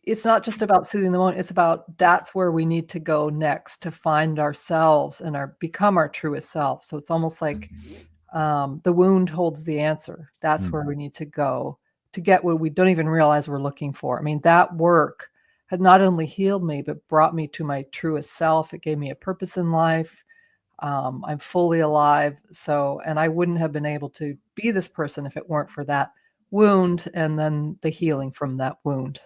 it's not just about soothing the moment. It's about that's where we need to go next to find ourselves and become our truest self. So it's almost like the wound holds the answer. That's where we need to go to get what we don't even realize we're looking for. I mean, that work had not only healed me, but brought me to my truest self. It gave me a purpose in life. I'm fully alive. And I wouldn't have been able to be this person if it weren't for that wound and then the healing from that wound.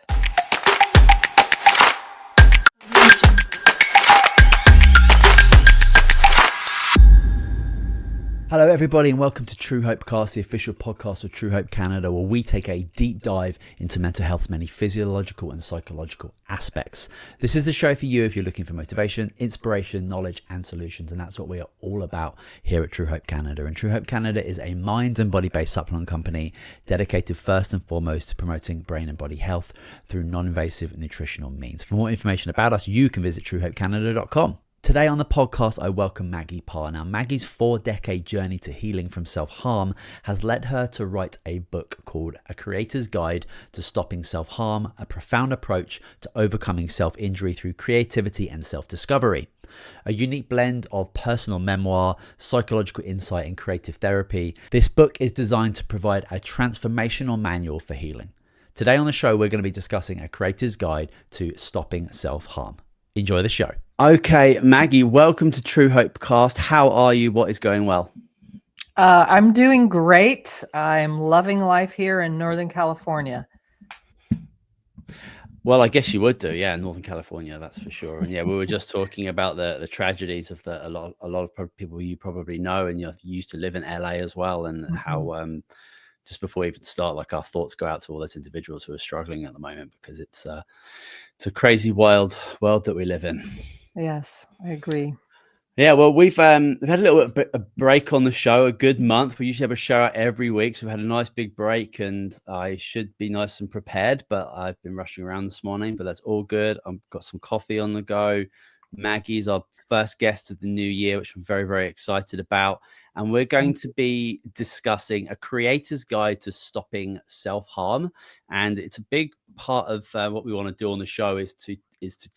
Hello everybody and welcome to True Hope Cast, the official podcast of True Hope Canada, where we take a deep dive into mental health's many physiological and psychological aspects. This is the show for you if you're looking for motivation, inspiration, knowledge and solutions, and that's what we are all about here at True Hope Canada. And True Hope Canada is a mind and body based supplement company dedicated first and foremost to promoting brain and body health through non-invasive nutritional means. For more information about us, you can visit truehopecanada.com. Today on the podcast, I welcome Maggie Parr. Now, Maggie's 4-decade journey to healing from self-harm has led her to write a book called A Creator's Guide to Stopping Self-Harm, a profound approach to overcoming self-injury through creativity and self-discovery. A unique blend of personal memoir, psychological insight, and creative therapy, this book is designed to provide a transformational manual for healing. Today on the show, we're going to be discussing A Creator's Guide to Stopping Self-Harm. Enjoy the show. Okay, Maggie, welcome to True Hope Cast. How are you? What is going well? I'm doing great. I'm loving life here in Northern California. Well, I guess you would do, yeah, Northern California, that's for sure. And yeah, we were just talking about the tragedies of a lot of people you probably know, and you used to live in LA as well, and how just before we even start, like our thoughts go out to all those individuals who are struggling at the moment, because it's a crazy, wild world that we live in. Yes, I agree. Yeah, well, we've had a little bit a break on the show, a good month. We usually have a show out every week, so we've had a nice big break, and I should be nice and prepared, but I've been rushing around this morning, but that's all good. I've got some coffee on the go. Maggie's our first guest of the new year, which I'm very, very excited about. And we're going to be discussing A Creator's Guide to Stopping Self-Harm. And it's a big part of what we want to do on the show is to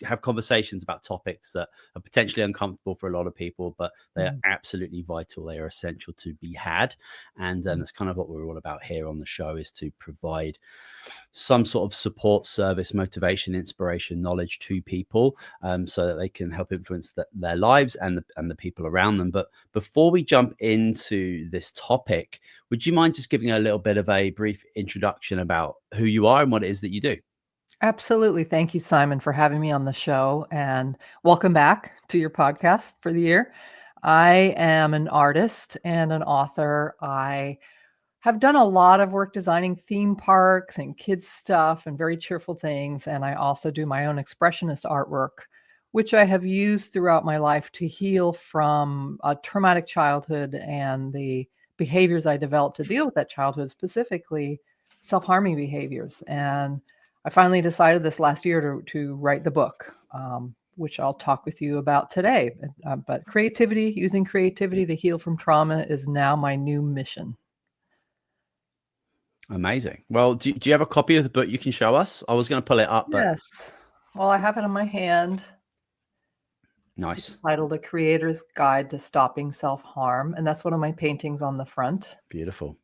have conversations about topics that are potentially uncomfortable for a lot of people, but they are absolutely vital. They are essential to be had. And that's kind of what we're all about here on the show, is to provide some sort of support service, motivation, inspiration, knowledge to people so that they can help influence their lives and the people around them. But before we jump into this topic, would you mind just giving a little bit of a brief introduction about who you are and what it is that you do? Absolutely. Thank you, Simon, for having me on the show, and welcome back to your podcast for the year. I am an artist and an author. I have done a lot of work designing theme parks and kids stuff and very cheerful things. And I also do my own expressionist artwork, which I have used throughout my life to heal from a traumatic childhood and the behaviors I developed to deal with that childhood, specifically self-harming behaviors. And I finally decided this last year to write the book, which I'll talk with you about today. But using creativity to heal from trauma is now my new mission. Amazing. Well, do you have a copy of the book you can show us? I was going to pull it up, but yes. Well, I have it in my hand. Nice. It's titled A Creator's Guide to Stopping Self-Harm, and that's one of my paintings on the front. Beautiful.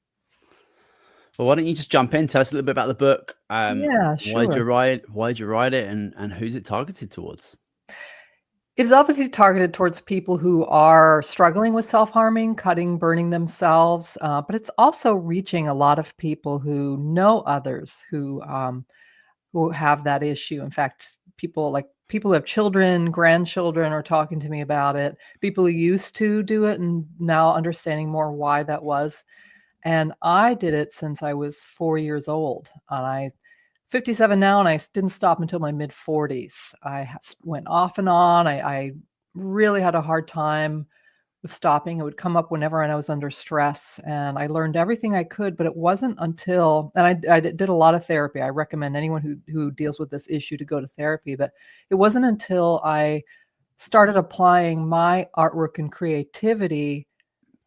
Well, why don't you just jump in? Tell us a little bit about the book. Yeah, sure. Why'd you write it, and who's it targeted towards? It is obviously targeted towards people who are struggling with self-harming, cutting, burning themselves, but it's also reaching a lot of people who know others who have that issue. In fact, people who have children, grandchildren are talking to me about it. People who used to do it and now understanding more why that was. And I did it since I was 4 years old. And I'm 57 now, and I didn't stop until my mid-40s. I went off and on. I really had a hard time with stopping. It would come up whenever I was under stress, and I learned everything I could, but it wasn't until, and I did a lot of therapy. I recommend anyone who deals with this issue to go to therapy, but it wasn't until I started applying my artwork and creativity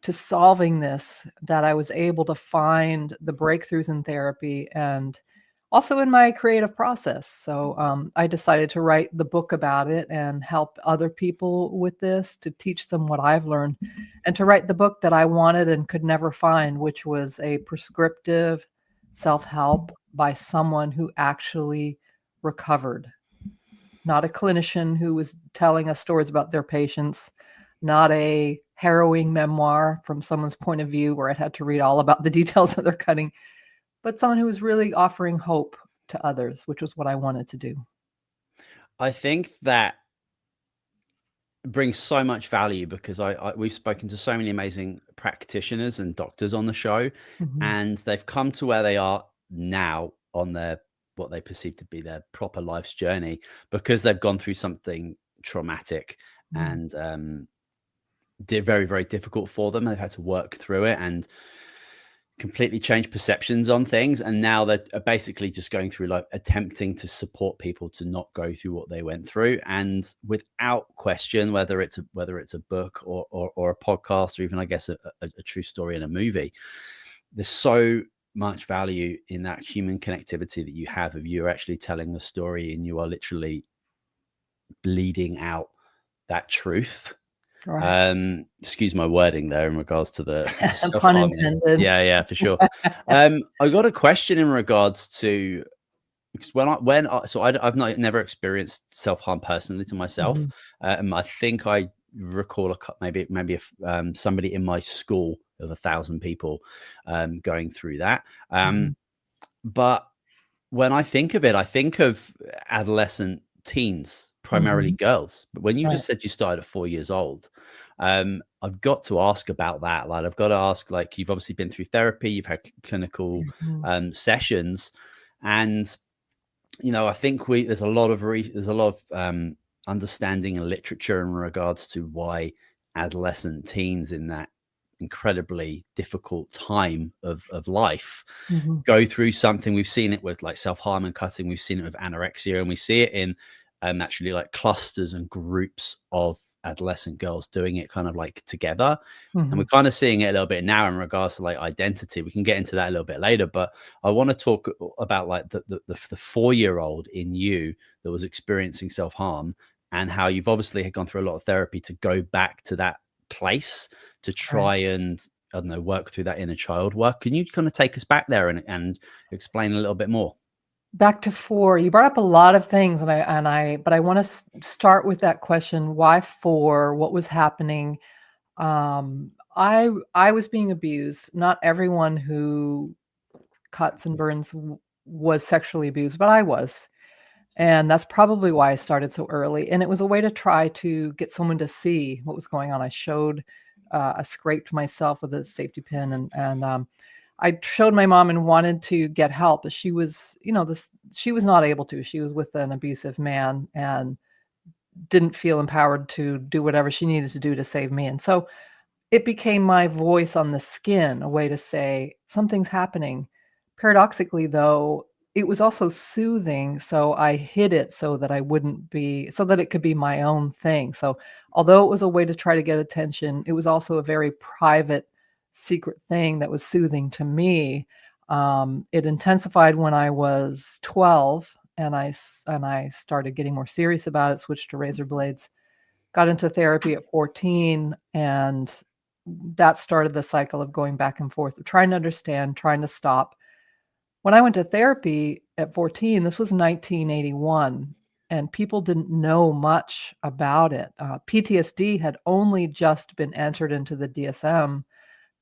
to solving this that I was able to find the breakthroughs in therapy and also in my creative process. So I decided to write the book about it and help other people with this, to teach them what I've learned, and to write the book that I wanted and could never find, which was a prescriptive self-help by someone who actually recovered, not a clinician who was telling us stories about their patients, not a harrowing memoir from someone's point of view where I'd had to read all about the details of their cutting, but someone who was really offering hope to others, which was what I wanted to do. I think that brings so much value because we've spoken to so many amazing practitioners and doctors on the show, Mhm. and they've come to where they are now on their what they perceive to be their proper life's journey because they've gone through something traumatic Mm. and very, very difficult for them. They've had to work through it and completely change perceptions on things, and now they're basically just going through like attempting to support people to not go through what they went through. And without question, whether it's a book or a podcast, or even I guess a true story in a movie, there's so much value in that human connectivity that you have of you actually telling the story and you are literally bleeding out that truth. Right. Excuse my wording there in regards to the Pun self-harming. intended. Yeah, for sure. I got a question in regards to, because I've never experienced self-harm personally to myself. Mhm. I think I recall maybe somebody in my school of 1,000 people going through that. Mhm. But when I think of it, I think of adolescent teens, primarily Mhm. girls. But when you Right. just said you started at 4 years old, I've got to ask about that. Like, I've got to ask, like, you've obviously been through therapy, you've had clinical Mhm. sessions, and I think there's a lot of understanding and literature in regards to why adolescent teens in that incredibly difficult time of life Mhm. go through something. We've seen it with like self-harm and cutting. We've seen it with anorexia, and we see it in actually like clusters and groups of adolescent girls doing it kind of like together. And we're Mhm. kind of seeing it a little bit now in regards to like identity. We can get into that a little bit later, but I want to talk about like the 4-year-old in you that was experiencing self-harm, and how you've obviously gone through a lot of therapy to go back to that place to Right. try and, I don't know, work through that inner child work. Can you kind of take us back there and explain a little bit more? Back to 4, you brought up a lot of things, but I wanna start with that question, why 4? What was happening? I was being abused. Not everyone who cuts and burns was sexually abused, but I was. And that's probably why I started so early. And it was a way to try to get someone to see what was going on. I scraped myself with a safety pin, and I showed my mom and wanted to get help. But she was, she was not able to. She was with an abusive man and didn't feel empowered to do whatever she needed to do to save me. And so it became my voice on the skin, a way to say something's happening. Paradoxically, though, it was also soothing, so I hid it so that it could be my own thing. So, although it was a way to try to get attention, it was also a very private, secret thing that was soothing to me. It intensified when I was 12, and I started getting more serious about it, switched to razor blades, got into therapy at 14, and that started the cycle of going back and forth, of trying to understand, trying to stop. When I went to therapy at 14, this was 1981, and people didn't know much about it. PTSD had only just been entered into the DSM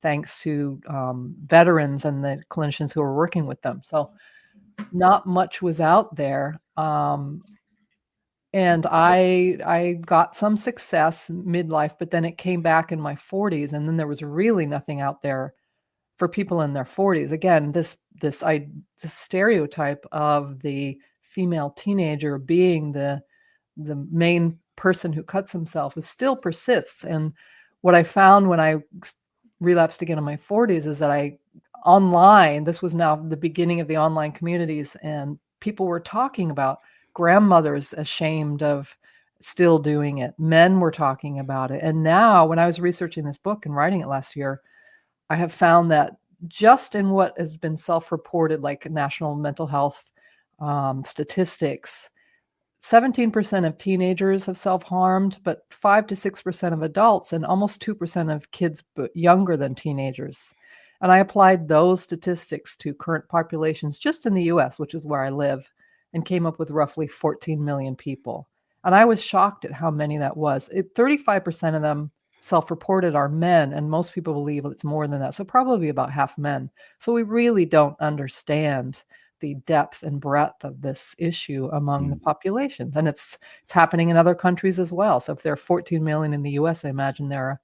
thanks to veterans and the clinicians who were working with them. So not much was out there. And I got some success midlife, but then it came back in my 40s, and then there was really nothing out there for people in their 40s. Again, this stereotype of the female teenager being the main person who cuts himself is still persists. And what I found when I relapsed again in my 40s is that this was now the beginning of the online communities, and people were talking about grandmothers ashamed of still doing it. Men were talking about it. And now, when I was researching this book and writing it last year, I have found that just in what has been self-reported, like National Mental Health statistics. 17% of teenagers have self-harmed, but 5 to 6% of adults and almost 2% of kids younger than teenagers. And I applied those statistics to current populations just in the US, which is where I live, and came up with roughly 14 million people. And I was shocked at how many that was. 35% of them self-reported are men, and most people believe it's more than that. So probably about half men. So we really don't understand the depth and breadth of this issue among the populations. And it's happening in other countries as well. So if there are 14 million in the US, I imagine there are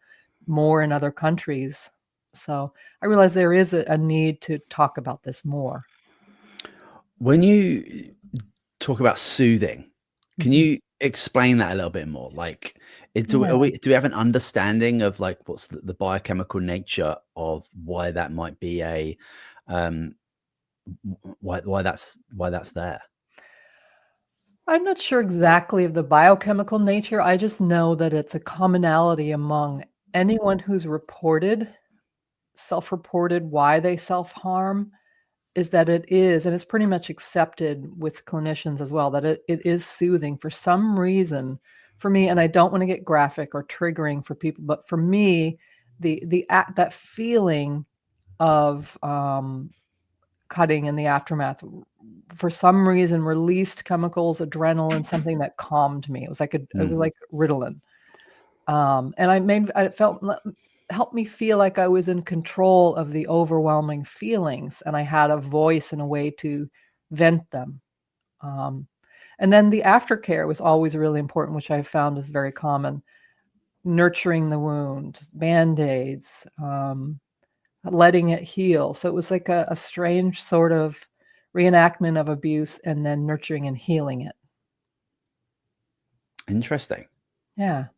more in other countries. So I realize there is a need to talk about this more. When you talk about soothing, can Mhm. you explain that a little bit more? Like, do Yeah. we have an understanding of like what's the biochemical nature of why that might be a why that's there? I'm not sure exactly of the biochemical nature. I just know that it's a commonality among anyone who's self-reported why they self-harm, is that it is, and it's pretty much accepted with clinicians as well, that it is soothing for some reason for me. And I don't want to get graphic or triggering for people, but for me, that feeling of cutting in the aftermath, for some reason, released chemicals, adrenaline, something that calmed me. It was like it was like Ritalin. And I felt helped me feel like I was in control of the overwhelming feelings, and I had a voice and a way to vent them. Um, and then the aftercare was always really important, which I found is very common. Nurturing the wound, band-aids, letting it heal. So it was like a strange sort of reenactment of abuse and then nurturing and healing it. Interesting. Yeah.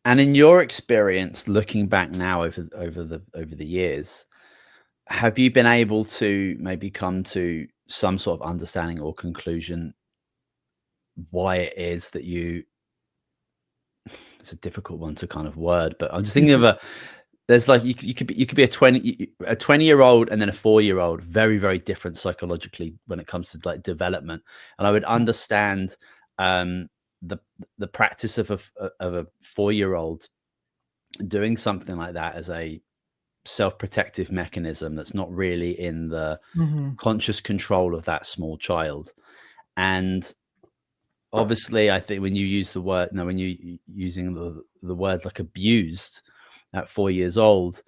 And in your experience, looking back now over the years, have you been able to maybe come to some sort of understanding or conclusion why it is that you it's a difficult one to kind of word, but I'm just thinking of there's like you could be a 20-year-old and then a 4-year-old, very, very different psychologically when it comes to like development. And I would understand the practice of a 4-year-old doing something like that as a self-protective mechanism that's not really in the Mhm. conscious control of that small child. And obviously, I think when you use the word, when you using the word like abused at 4 years old,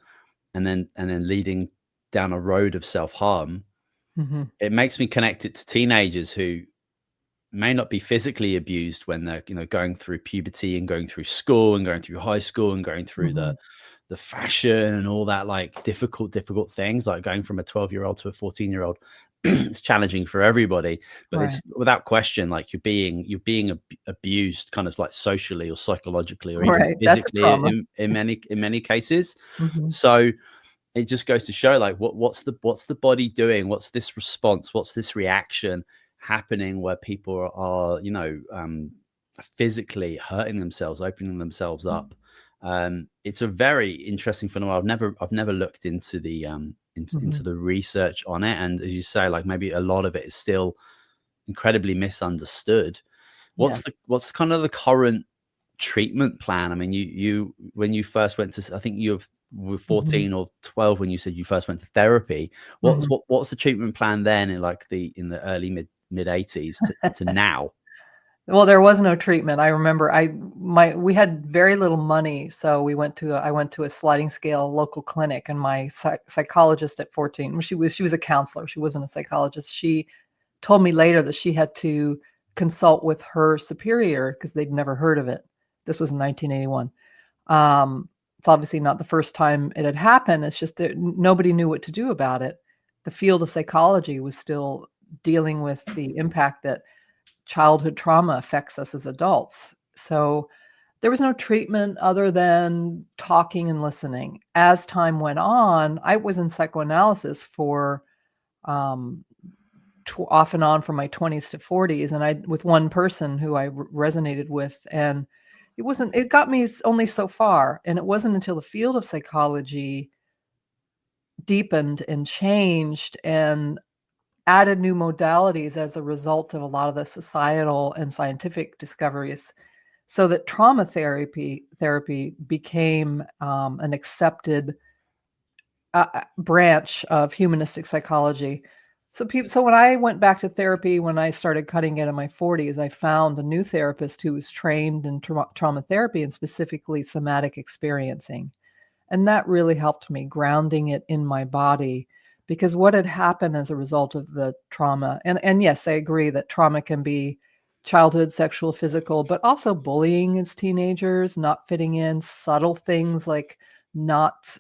and then leading down a road of self-harm, Mhm. it makes me connect it to teenagers who may not be physically abused when they're going through puberty and going through school and going through high school and going through Mhm. the fashion and all that like difficult things, like going from a 12-year-old to a 14-year-old. It's challenging for everybody, but Right. it's without question like you're being abused kind of like socially or psychologically or even Right. That's a physically trauma. in many cases. Mhm. So it just goes to show like what's the body doing, what's this response, what's this reaction happening where people are physically hurting themselves, opening themselves up. It's a very interesting phenomenon. I've never looked into the into Mhm. the research on it, and as you say, like maybe a lot of it is still incredibly misunderstood. Yes. What's kind of the current treatment plan? I mean, you when you first went to, I think you were Mhm. 14 or 12 when you said you first went to therapy. Mhm. What's the treatment plan then in like in the early mid 80s to now? Well, there was no treatment. I remember we had very little money, so I went to a sliding scale local clinic, and my psychologist at 14, well, she was a counselor. She wasn't a psychologist. She told me later that she had to consult with her superior because they'd never heard of it. This was in 1981. It's obviously not the first time it had happened. It's just that nobody knew what to do about it. The field of psychology was still dealing with the impact that childhood trauma affects us as adults. So there was no treatment other than talking and listening. As time went on, I was in psychoanalysis for um, off and on from my 20s to 40s, and I with one person who I resonated with, and it got me only so far, and it wasn't until the field of psychology deepened and changed and added new modalities as a result of a lot of the societal and scientific discoveries, so that trauma therapy became an accepted branch of humanistic psychology. So when I went back to therapy, when I started cutting it in my 40s, I found a new therapist who was trained in trauma therapy and specifically somatic experiencing. And that really helped me, grounding it in my body, because what had happened as a result of the trauma, and yes, I agree that trauma can be childhood, sexual, physical, but also bullying as teenagers, not fitting in, subtle things like not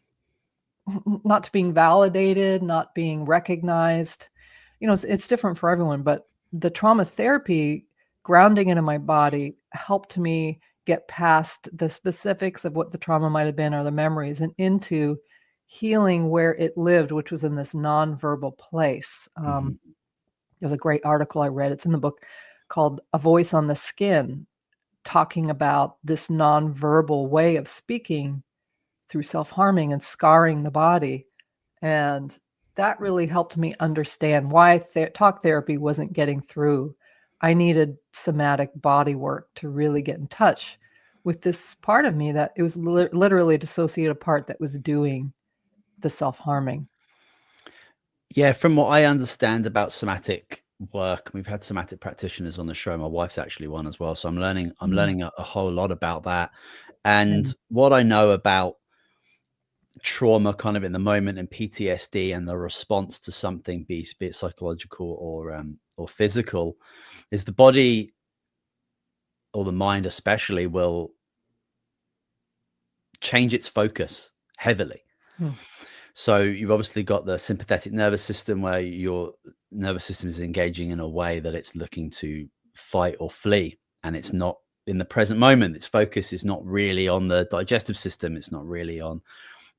not being validated, not being recognized. It's different for everyone, but the trauma therapy, grounding it in my body, helped me get past the specifics of what the trauma might have been or the memories and into healing where it lived, which was in this nonverbal place. There's a great article I read. It's in the book called A Voice on the Skin, talking about this nonverbal way of speaking through self-harming and scarring the body. And that really helped me understand why talk therapy wasn't getting through. I needed somatic body work to really get in touch with this part of me that it was literally a dissociative part that was doing the self-harming. Yeah, from what I understand about somatic work, we've had somatic practitioners on the show. My wife's actually one as well, so I'm learning a whole lot about that. And what I know about trauma kind of in the moment and PTSD and the response to something, be it psychological or physical, is the body or the mind especially will change its focus heavily. So you've obviously got the sympathetic nervous system, where your nervous system is engaging in a way that it's looking to fight or flee, and it's not in the present moment. Its focus is not really on the digestive system. It's not really on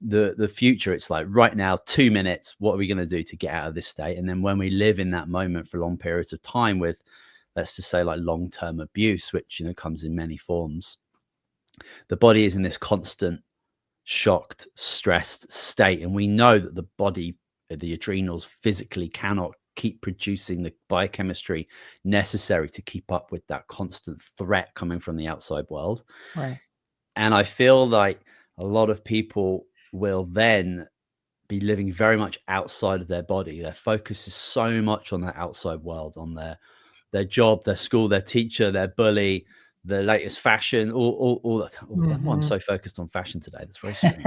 the future. It's like right now, 2 minutes, what are we going to do to get out of this state? And then when we live in that moment for long periods of time with, let's just say, like long-term abuse, which comes in many forms, the body is in this constant shocked, stressed state. And we know that the body, the adrenals, physically cannot keep producing the biochemistry necessary to keep up with that constant threat coming from the outside world. Right. And I feel like a lot of people will then be living very much outside of their body. Their focus is so much on that outside world, on their job, their school, their teacher, their bully, the latest fashion, all that. I don't know why I'm so focused on fashion today. That's very strange.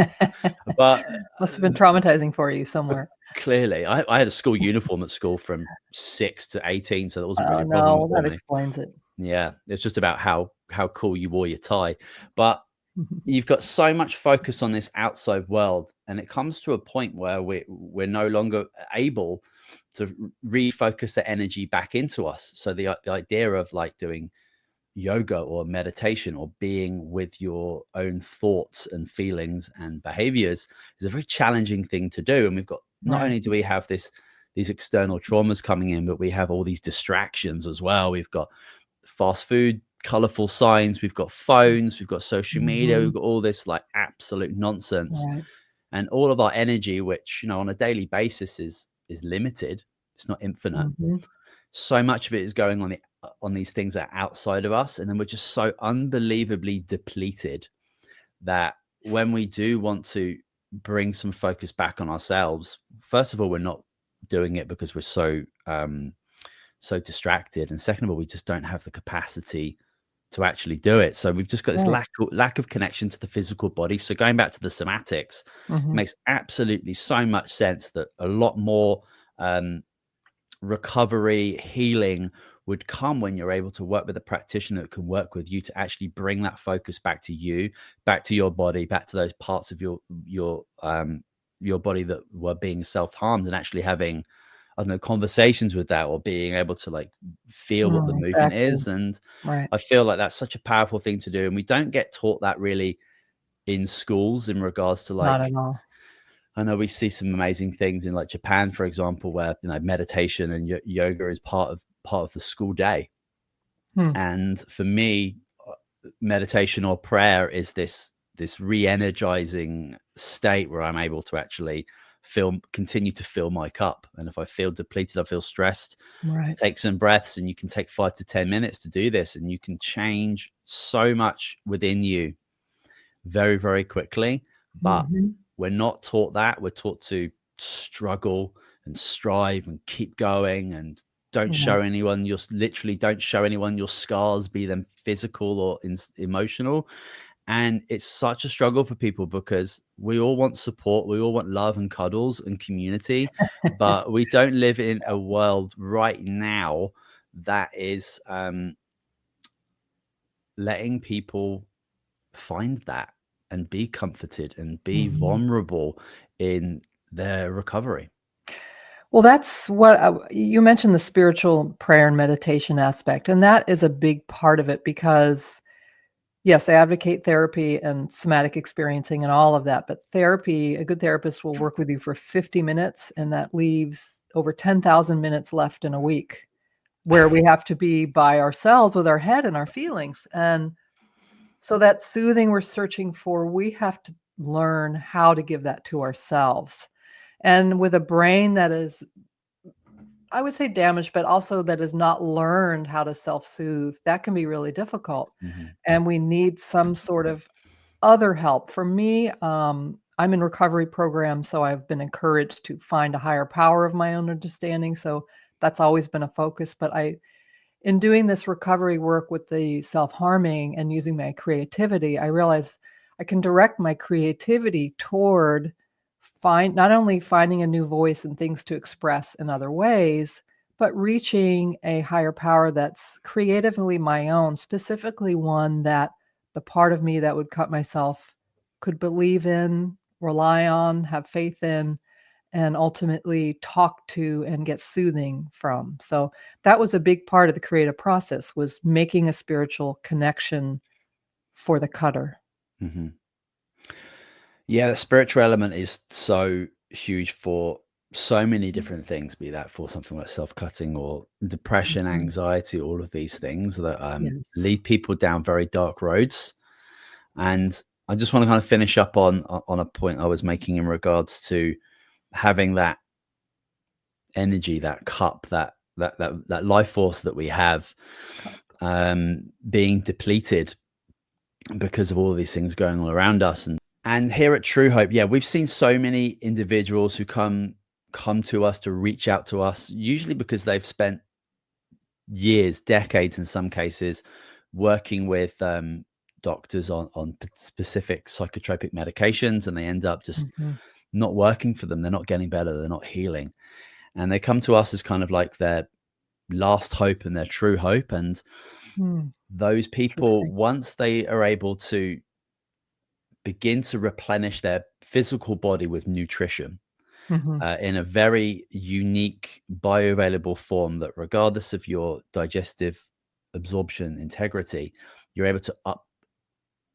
But must have been traumatizing for you somewhere. Clearly, I had a school uniform at school from 6 to 18, so that wasn't really a problem for that me. explains it. Yeah, it's just about how cool you wore your tie. But you've got so much focus on this outside world, and it comes to a point where we're no longer able to refocus the energy back into us. So the idea of like doing yoga or meditation or being with your own thoughts and feelings and behaviors is a very challenging thing to do. And we've got, not only do we have these external traumas coming in, but we have all these distractions as well. We've got fast food, colorful signs, we've got phones, we've got social media, we've got all this like absolute nonsense. And all of our energy, which on a daily basis is limited, it's not infinite. So much of it is going on these things that are outside of us, and then we're just so unbelievably depleted that when we do want to bring some focus back on ourselves, first of all, we're not doing it because we're so distracted, and second of all, we just don't have the capacity to actually do it. So we've just got this lack of connection to the physical body. So going back to the somatics, it makes absolutely so much sense that a lot more recovery, healing would come when you're able to work with a practitioner that can work with you to actually bring that focus back to you, back to your body, back to those parts of your body that were being self-harmed, and actually having, I don't know, conversations with that, or being able to like feel what the movement is. And I feel like that's such a powerful thing to do, and we don't get taught that really in schools in regards to like, not at all. I know we see some amazing things in like Japan, for example, where meditation and yoga is part of the school day. And for me, meditation or prayer is this re-energizing state where I'm able to actually continue to fill my cup. And if I feel depleted, I feel stressed, Right. take some breaths. And you can take 5 to 10 minutes to do this, and you can change so much within you very, very quickly. But Mhm. we're not taught that. We're taught to struggle and strive and keep going, and don't Right. show anyone don't show anyone your scars, be them physical or emotional. And it's such a struggle for people, because we all want support, we all want love and cuddles and community, but we don't live in a world right now that is letting people find that and be comforted and be Mhm. vulnerable in their recovery. Well, that's what you mentioned, the spiritual prayer and meditation aspect, and that is a big part of it because, yes, I advocate therapy and somatic experiencing and all of that, but therapy, a good therapist will work with you for 50 minutes, and that leaves over 10,000 minutes left in a week where we have to be by ourselves with our head and our feelings. And so that soothing we're searching for, we have to learn how to give that to ourselves. And with a brain that is, I would say, damaged, but also that has not learned how to self-soothe, that can be really difficult. Mm-hmm. And we need some sort of other help. For me, I'm in recovery program, so I've been encouraged to find a higher power of my own understanding. So that's always been a focus. But in doing this recovery work with the self-harming and using my creativity, I realize I can direct my creativity toward not only finding a new voice and things to express in other ways, but reaching a higher power that's creatively my own, specifically one that the part of me that would cut myself could believe in, rely on, have faith in, and ultimately talk to and get soothing from. So that was a big part of the creative process, was making a spiritual connection for the cutter. Mm-hmm. Yeah, the spiritual element is so huge for so many different things, be that for something like self-cutting or depression, Mhm. anxiety, all of these things that Yes. lead people down very dark roads. And I just want to kind of finish up on a point I was making in regards to having that energy, that cup, that life force that we have, being depleted because of all of these things going on around us. And here at True Hope, yeah, we've seen so many individuals who come to us, to reach out to us, usually because they've spent years, decades in some cases, working with doctors on specific psychotropic medications, and they end up just Mhm. not working for them. They're not getting better. They're not healing. And they come to us as kind of like their last hope and their true hope. And Hmm. those people, Interesting. once they are able to begin to replenish their physical body with nutrition, Mhm. in a very unique bioavailable form, that regardless of your digestive absorption integrity, you're able to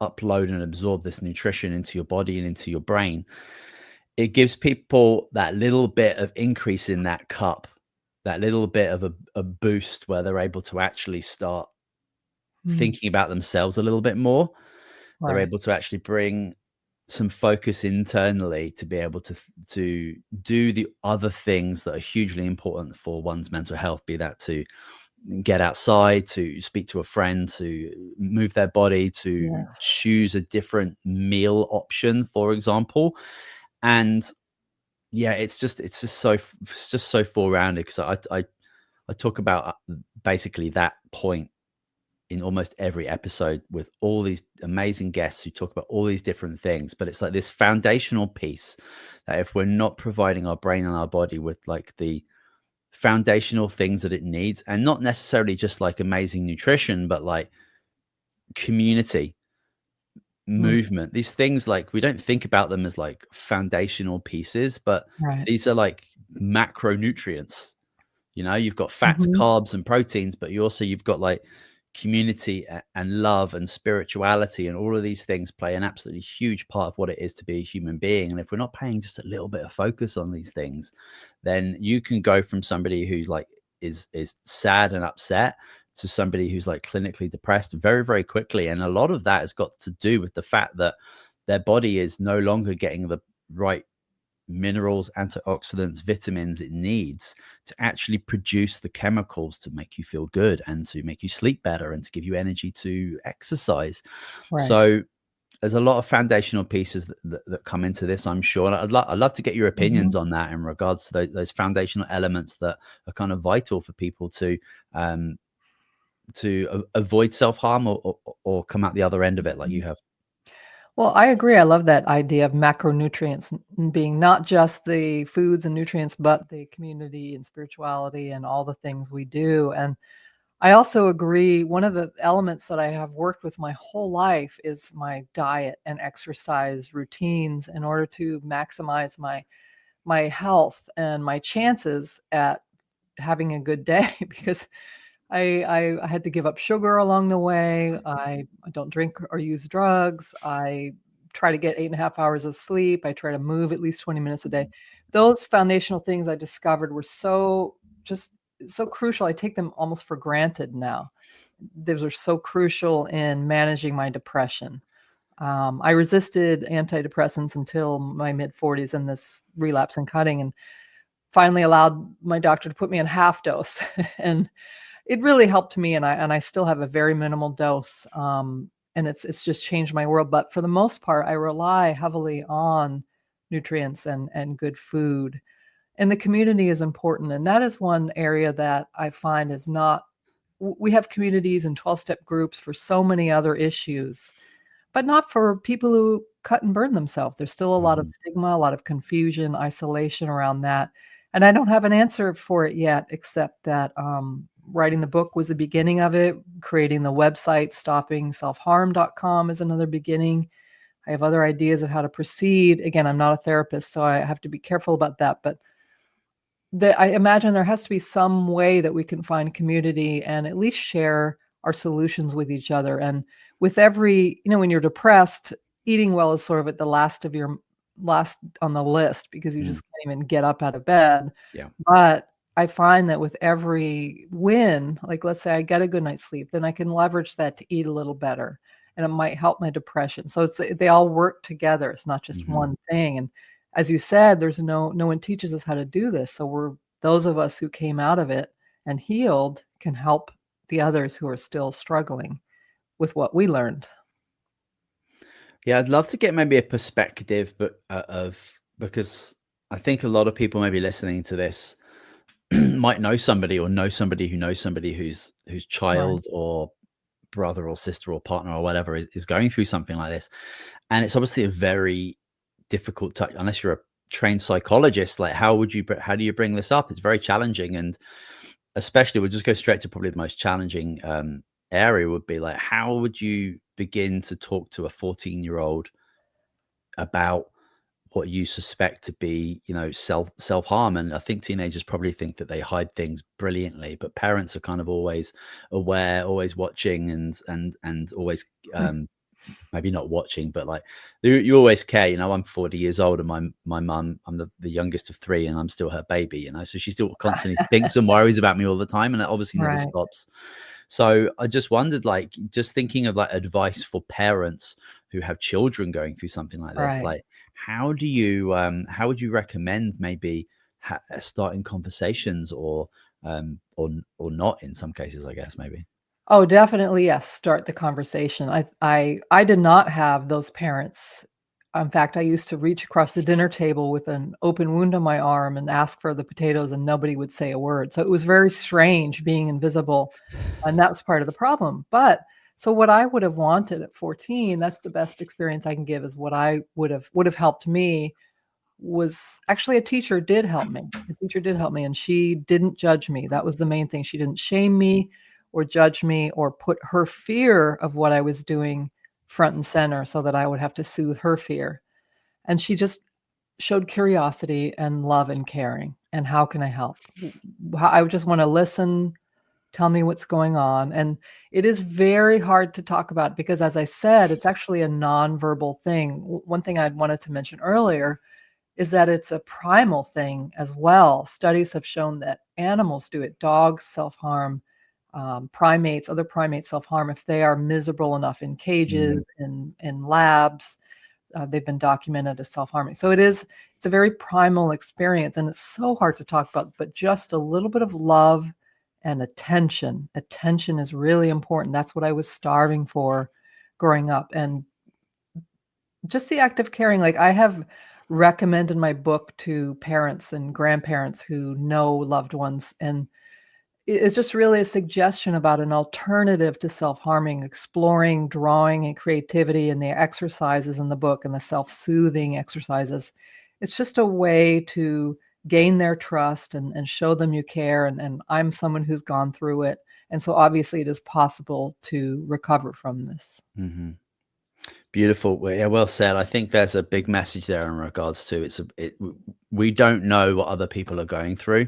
upload and absorb this nutrition into your body and into your brain. It gives people that little bit of increase in that cup, that little bit of a boost, where they're able to actually start Hmm. thinking about themselves a little bit more. They're Right. able to actually bring some focus internally to be able to do the other things that are hugely important for one's mental health, be that to get outside, to speak to a friend, to move their body, to Yes. choose a different meal option, for example. And yeah, it's just so four-rounded, because I talk about basically that point in almost every episode with all these amazing guests who talk about all these different things. But it's like this foundational piece that if we're not providing our brain and our body with like the foundational things that it needs, and not necessarily just like amazing nutrition, but like community, Mm. movement, these things, like we don't think about them as like foundational pieces, but Right. these are like macronutrients. You know, you've got fats, Mhm. carbs, and proteins, but you've got like community and love and spirituality, and all of these things play an absolutely huge part of what it is to be a human being. And if we're not paying just a little bit of focus on these things, then you can go from somebody who's like is sad and upset to somebody who's like clinically depressed very, very quickly. And a lot of that has got to do with the fact that their body is no longer getting the right minerals, antioxidants, vitamins it needs to actually produce the chemicals to make you feel good and to make you sleep better and to give you energy to exercise. Right. So there's a lot of foundational pieces that come into this, I'm sure. And I'd love to get your Mhm. opinions on that in regards to those foundational elements that are kind of vital for people um, to avoid self harm or come out the other end of it like you Mhm. have. Well, I agree. I love that idea of macronutrients being not just the foods and nutrients, but the community and spirituality and all the things we do. And I also agree. One of the elements that I have worked with my whole life is my diet and exercise routines in order to maximize my health and my chances at having a good day because I had to give up sugar along the way. I don't drink or use drugs. I try to get 8.5 hours of sleep. I try to move at least 20 minutes a day. Those foundational things I discovered were just so crucial. I take them almost for granted now. Those are so crucial in managing my depression. I resisted antidepressants until my mid 40s and this relapse and cutting, and finally allowed my doctor to put me on half dose. And it really helped me, and I still have a very minimal dose, and it's just changed my world, but for the most part, I rely heavily on nutrients and good food, and the community is important, and that is one area that I find is not we have communities and 12-step groups for so many other issues, but not for people who cut and burn themselves. There's still a lot of Mhm. stigma, a lot of confusion, isolation around that, and I don't have an answer for it yet, except that, writing the book was the beginning of it. Creating the website, stoppingselfharm.com is another beginning. I have other ideas of how to proceed. Again, I'm not a therapist, so I have to be careful about that, but I imagine there has to be some way that we can find community and at least share our solutions with each other. And with every, when you're depressed, eating well is sort of at the last on the list because you Mm. just can't even get up out of bed. Yeah. But I find that with every win, like let's say I get a good night's sleep, then I can leverage that to eat a little better and it might help my depression. So they all work together. It's not just Mhm. one thing. And as you said, there's no one teaches us how to do this. So we're those of us who came out of it and healed can help the others who are still struggling with what we learned. Yeah, I'd love to get maybe a perspective, but of because I think a lot of people maybe listening to this might know somebody or know somebody who knows somebody whose Right. child or brother or sister or partner or whatever is going through something like this. And it's obviously a very difficult touch unless you're a trained psychologist. Like, how do you bring this up? It's very challenging. And especially, we'll just go straight to probably the most challenging area would be like, how would you begin to talk to a 14-year-old about what you suspect to be, self harm? And I think teenagers probably think that they hide things brilliantly, but parents are kind of always aware, always watching, and always maybe not watching, but like you always care. I'm 40 years old, and my mum, I'm the youngest of three, and I'm still her baby. So she still constantly thinks and worries about me all the time, and that obviously never Right. stops. So I just wondered, like, just thinking of like advice for parents who have children going through something like this, Right. like how would you recommend maybe starting conversations or not in some cases, I guess maybe. Oh, definitely, yes, start the conversation. I did not have those parents. In fact, I used to reach across the dinner table with an open wound on my arm and ask for the potatoes, and nobody would say a word. So it was very strange being invisible, and that was part of the problem. But so what I would have wanted at 14, that's the best experience I can give is what I would have helped me was actually a teacher did help me. A teacher did help me, and she didn't judge me. That was the main thing. She didn't shame me or judge me or put her fear of what I was doing front and center so that I would have to soothe her fear. And she just showed curiosity and love and caring. And how can I help? I just want to listen, tell me what's going on. And it is very hard to talk about because, as I said, it's actually a nonverbal thing. One thing I wanted to mention earlier is that it's a primal thing as well. Studies have shown that animals do it. Dogs self-harm, other primates self-harm if they are miserable enough in cages, Mm. in labs. they've been documented as self-harming. So it's a very primal experience, and it's so hard to talk about, but just a little bit of love and attention. Attention is really important. That's what I was starving for growing up. And just the act of caring. Like, I have recommended my book to parents and grandparents who know loved ones, and it's just really a suggestion about an alternative to self-harming, exploring drawing and creativity and the exercises in the book and the self-soothing exercises. It's just a way to gain their trust and show them you care. And I'm someone who's gone through it. And so obviously it is possible to recover from this. Mm-hmm. Beautiful. Yeah, well said. I think there's a big message there in regards to we don't know what other people are going through,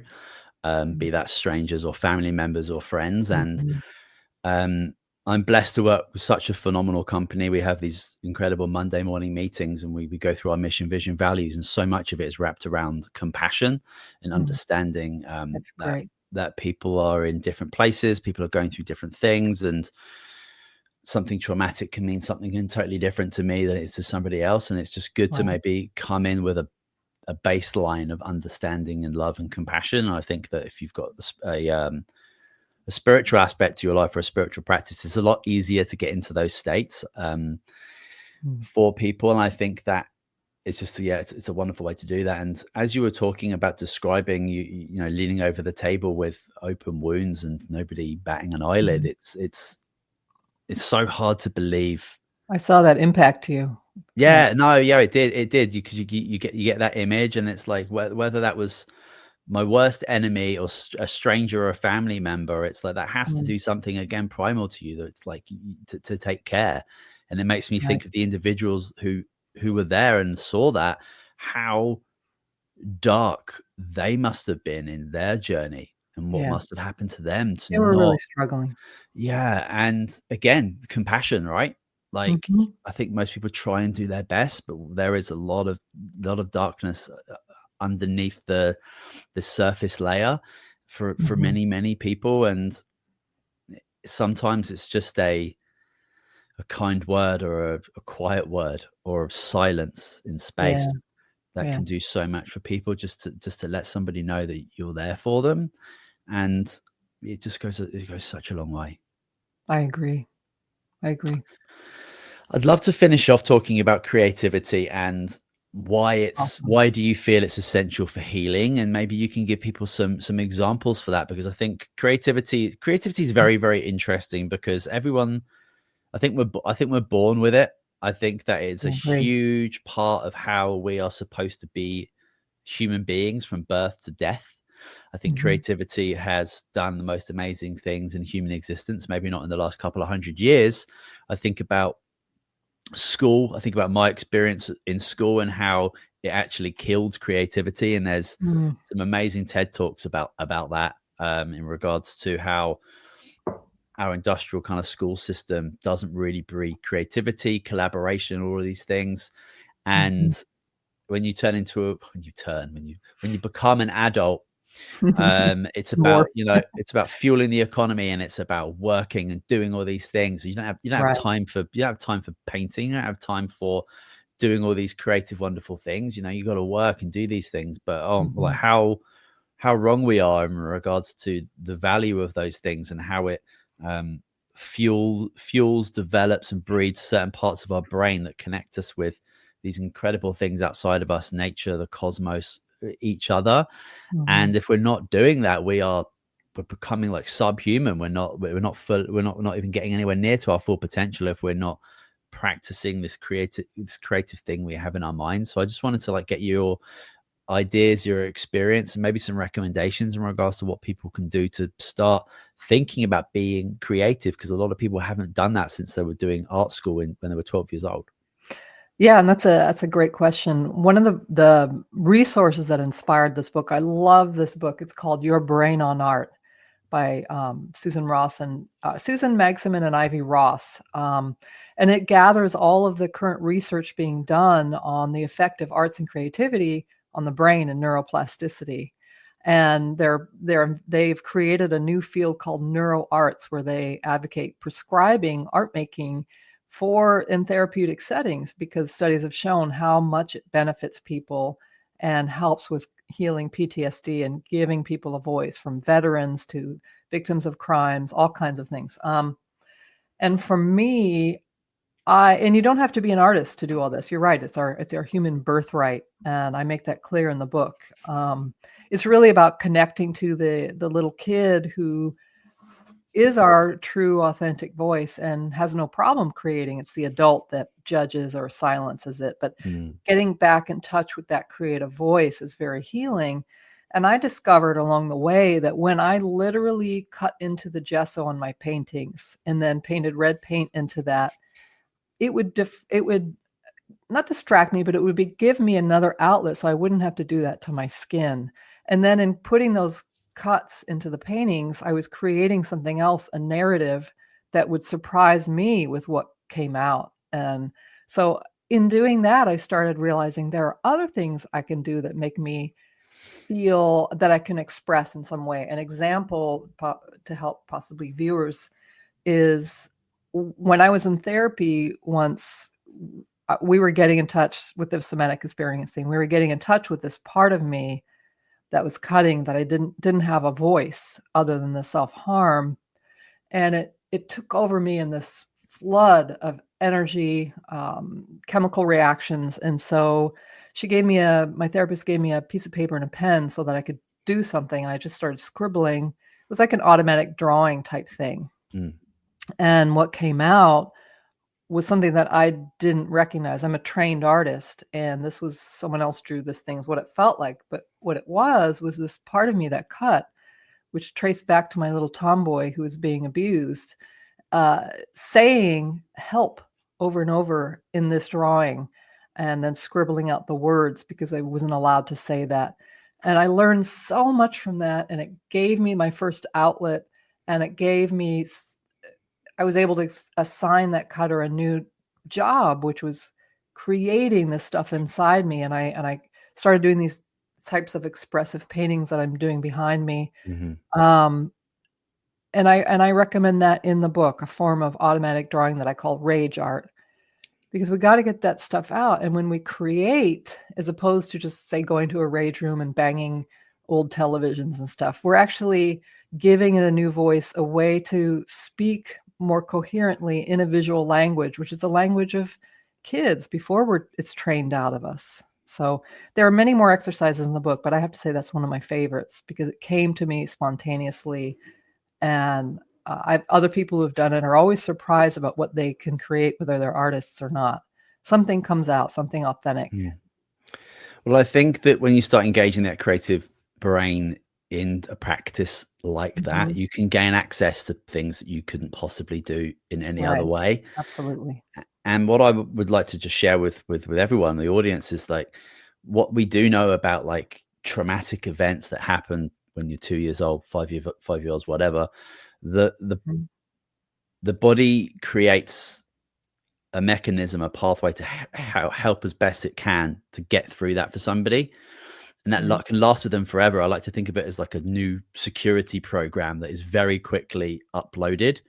be that strangers or family members or friends. And I'm blessed to work with such a phenomenal company. We have these incredible Monday morning meetings, and we go through our mission, vision, values, and so much of it is wrapped around compassion and understanding That's great. that people are in different places, people are going through different things, and something traumatic can mean something totally different to me than it is to somebody else. And it's just good to maybe come in with a baseline of understanding and love and compassion. And I think that if you've got a spiritual aspect to your life or a spiritual practice, it's a lot easier to get into those states for people. And I think that it's just, it's a wonderful way to do that. And as you were talking about describing, you know, leaning over the table with open wounds and nobody batting an eyelid, it's so hard to believe. I saw that impact you. It did. Because you get that image, and it's like whether that was my worst enemy or a stranger or a family member, it's like that has to do something again primal to you, that it's like to take care. And it makes me think of the individuals who were there and saw that, how dark they must have been in their journey and what must have happened to them. They were really struggling. Yeah. And again, compassion, right? Like, I think most people try and do their best, but there is a lot of darkness underneath the surface layer for many people. And sometimes it's just a kind word or a quiet word or silence in space that can do so much for people, just to let somebody know that you're there for them. And it goes such a long way. I agree. I'd love to finish off talking about creativity and why do you feel it's essential for healing? And maybe you can give people some examples for that, because I think creativity is very, very interesting, because everyone, I think we're born with it. I think that it's a huge part of how we are supposed to be human beings from birth to death. I think creativity has done the most amazing things in human existence, maybe not in the last couple of 100 years. I think about school. I think about my experience in school and how it actually killed creativity. And there's some amazing TED Talks about that in regards to how our industrial kind of school system doesn't really breed creativity, collaboration, all of these things. And when you become an adult, it's about it's about fueling the economy, and it's about working and doing all these things. You don't have time for painting. You don't have time for doing all these creative, wonderful things. You know, you got to work and do these things. But like how wrong we are in regards to the value of those things, and how it fuels, develops, and breeds certain parts of our brain that connect us with these incredible things outside of us: nature, the cosmos, each other. And if we're not doing that, we're becoming like subhuman. We're not even getting anywhere near to our full potential if we're not practicing this creative thing we have in our minds. So I just wanted to like get your ideas, your experience, and maybe some recommendations in regards to what people can do to start thinking about being creative, because a lot of people haven't done that since they were doing art school when they were 12 years old. Yeah, and that's a great question. One of the resources that inspired this book, I love this book. It's called Your Brain on Art by Susan Magsamen and Ivy Ross. And it gathers all of the current research being done on the effect of arts and creativity on the brain and neuroplasticity. And they've created a new field called neuroarts, where they advocate prescribing art making in therapeutic settings, because studies have shown how much it benefits people and helps with healing PTSD and giving people a voice, from veterans to victims of crimes, all kinds of things. And for me, and you don't have to be an artist to do all this. You're right. It's our human birthright, and I make that clear in the book. It's really about connecting to the little kid who is our true, authentic voice and has no problem creating. It's the adult that judges or silences it. But getting back in touch with that creative voice is very healing. And I discovered along the way that when I literally cut into the gesso on my paintings and then painted red paint into that, it would not distract me, but it would give me another outlet, so I wouldn't have to do that to my skin. And then in putting those cuts into the paintings, I was creating something else, a narrative that would surprise me with what came out. And so in doing that, I started realizing there are other things I can do that make me feel that I can express in some way. An example to help possibly viewers is when I was in therapy once, we were getting in touch with the somatic experiencing. We were getting in touch with this part of me that was cutting, that I didn't have a voice other than the self-harm. And it took over me in this flood of energy, chemical reactions. And so my therapist gave me a piece of paper and a pen so that I could do something. And I just started scribbling. It was like an automatic drawing type thing. And what came out was something that I didn't recognize. I'm a trained artist, and this was someone else drew this thing, is what it felt like. But what it was this part of me that cut, which traced back to my little tomboy who was being abused, saying help over and over in this drawing, and then scribbling out the words because I wasn't allowed to say that. And I learned so much from that, and it gave me my first outlet, and I was able to assign that cutter a new job, which was creating this stuff inside me. And I started doing these types of expressive paintings that I'm doing behind me. And I recommend that in the book, a form of automatic drawing that I call rage art, because we got to get that stuff out. And when we create, as opposed to just, say, going to a rage room and banging old televisions and stuff, we're actually giving it a new voice, a way to speak more coherently in a visual language, which is the language of kids before it's trained out of us. So there are many more exercises in the book, but I have to say that's one of my favorites because it came to me spontaneously. And other people who have done it are always surprised about what they can create, whether they're artists or not. Something comes out, something authentic. Well, I think that when you start engaging that creative brain in a practice like that, you can gain access to things that you couldn't possibly do in any other way. Absolutely. And what I would like to just share with everyone, the audience, is like what we do know about like traumatic events that happen when you're 2 years old, 5 years old, whatever. The body creates a mechanism, a pathway to help as best it can to get through that for somebody. And that can last with them forever. I like to think of it as like a new security program that is very quickly uploaded.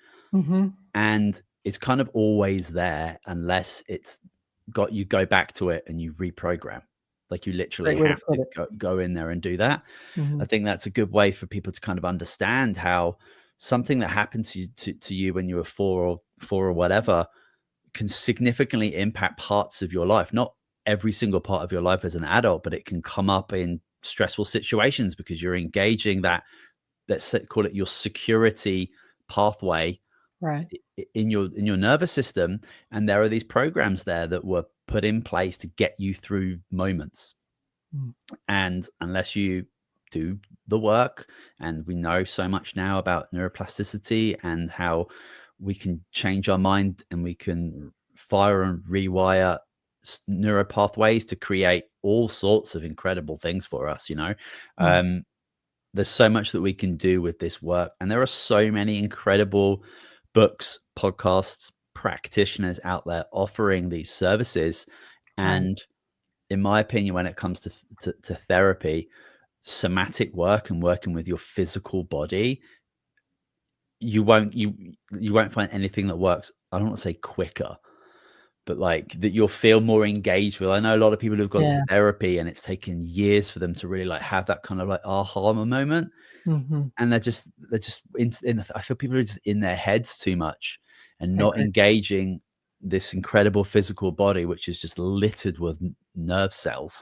And it's kind of always there unless you go back to it and you reprogram. Like you literally have to go in there and do that. I think that's a good way for people to kind of understand how something that happened to you when you were four or whatever can significantly impact parts of your life. Not every single part of your life as an adult, but it can come up in stressful situations because you're engaging that, let's call it your security pathway, right, in your nervous system. And there are these programs there that were put in place to get you through moments. And unless you do the work, and we know so much now about neuroplasticity and how we can change our mind and we can fire and rewire neural pathways to create all sorts of incredible things for us, there's so much that we can do with this work. And there are so many incredible books, podcasts, practitioners out there offering these services. And in my opinion, when it comes to therapy, somatic work and working with your physical body, you won't find anything that works, I don't want to say quicker, but like that you'll feel more engaged with. I know a lot of people who've gone to Yeah. therapy and it's taken years for them to really like have that kind of like aha moment. Mhm. And they're just I feel people are just in their heads too much and I not agree. engaging this incredible physical body, which is just littered with nerve cells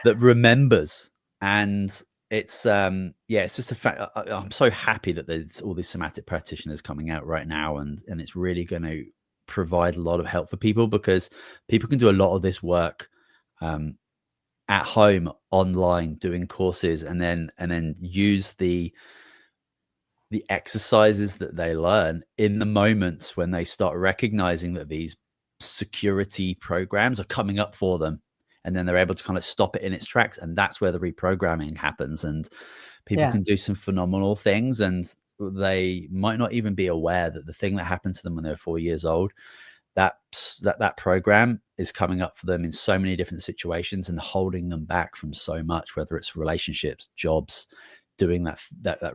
that remembers. And it's it's just a fact. I'm so happy that there's all these somatic practitioners coming out right now, and it's really going to provide a lot of help for people, because people can do a lot of this work at home online doing courses, and then use the exercises that they learn in the moments when they start recognizing that these security programs are coming up for them, and then they're able to kind of stop it in its tracks, and that's where the reprogramming happens, and people Yeah. can do some phenomenal things, and they might not even be aware that the thing that happened to them when they were 4 years old, that program is coming up for them in so many different situations and holding them back from so much, whether it's relationships, jobs, doing that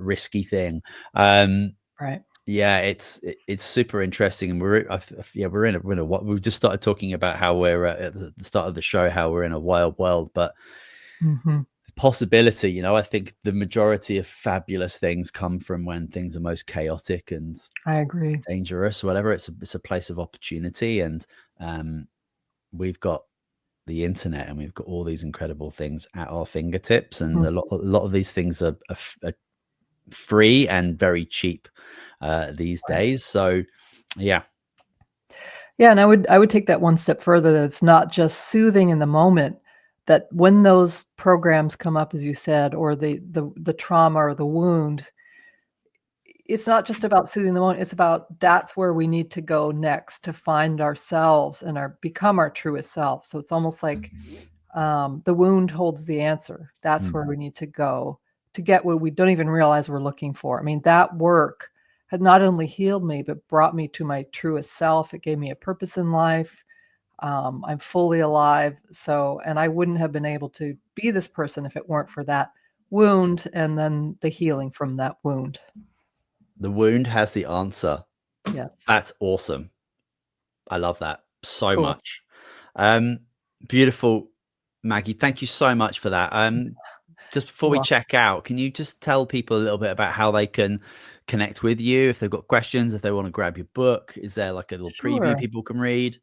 risky thing. Right. Yeah, it's super interesting, and we're in a what we've just started talking about how we're at the start of the show, how we're in a wild world, but Mhm. the possibility, I think the majority of fabulous things come from when things are most chaotic and I agree. dangerous, or whatever. It's a place of opportunity, and we've got the internet, and we've got all these incredible things at our fingertips, and Mm. a lot of these things are free and very cheap these Right. days. So yeah. Yeah, and I would take that one step further, that it's not just soothing in the moment, that when those programs come up, as you said, or the trauma or the wound, it's not just about soothing the moment, it's about that's where we need to go next to find ourselves and become our truest self. So it's almost like the wound holds the answer. That's Mm. where we need to go to get what we don't even realize we're looking for. I mean, that work had not only healed me, but brought me to my truest self. It gave me a purpose in life. I'm fully alive. So, and I wouldn't have been able to be this person if it weren't for that wound and then the healing from that wound. The wound has the answer. Yes. That's awesome. I love that so Cool. much. Um, Beautiful, Maggie. Thank you so much for that. Just before we Well, check out, can you just tell people a little bit about how they can connect with you if they've got questions, if they want to grab your book? Is there like a little preview sure. people can read?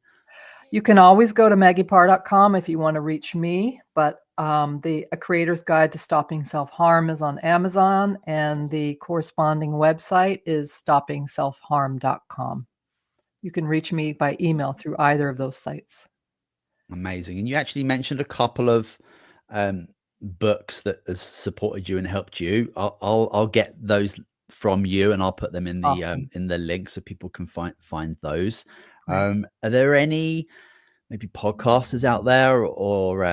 You can always go to maggieparr.com if you want to reach me, but the A Creator's Guide to Stopping Self-Harm is on Amazon, and the corresponding website is stoppingselfharm.com. You can reach me by email through either of those sites. Amazing. And you actually mentioned a couple of books that has supported you and helped you. I'll get those from you, and I'll put them in Awesome. the link so people can find those. Great. Are there any maybe podcasters out there, or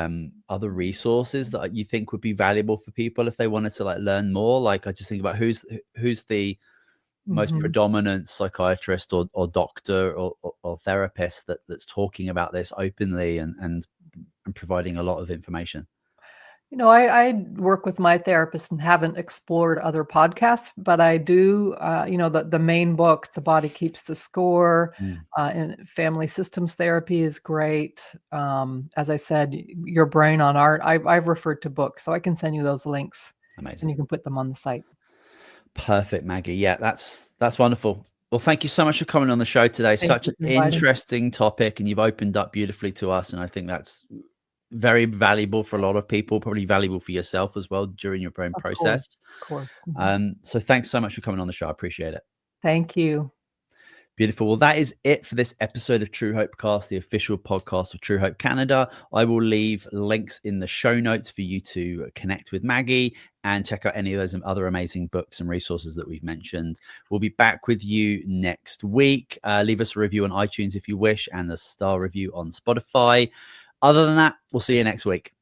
other resources that you think would be valuable for people if they wanted to like learn more? Like, I just think about who's the most Mhm. predominant psychiatrist or doctor or therapist that's talking about this openly and providing a lot of information. I work with my therapist and haven't explored other podcasts, but I do, the main book, The Body Keeps the Score, Mm, and family systems therapy is great. As I said, Your Brain on Art, I've referred to books, so I can send you those links and amazing. you can put them on the site. Perfect, Maggie. Yeah, that's wonderful. Well, thank you so much for coming on the show today. Thank Such you an for inviting me. interesting topic, and you've opened up beautifully to us. And I think that's very valuable for a lot of people, probably valuable for yourself as well during your brain Of course, process. of course. Mhm. So thanks so much for coming on the show. I appreciate it. Thank you. Beautiful. Well, that is it for this episode of True Hope Cast, the official podcast of True Hope Canada. I will leave links in the show notes for you to connect with Maggie and check out any of those other amazing books and resources that we've mentioned. We'll be back with you next week. Leave us a review on iTunes if you wish, and a star review on Spotify. Other than that, we'll see you next week.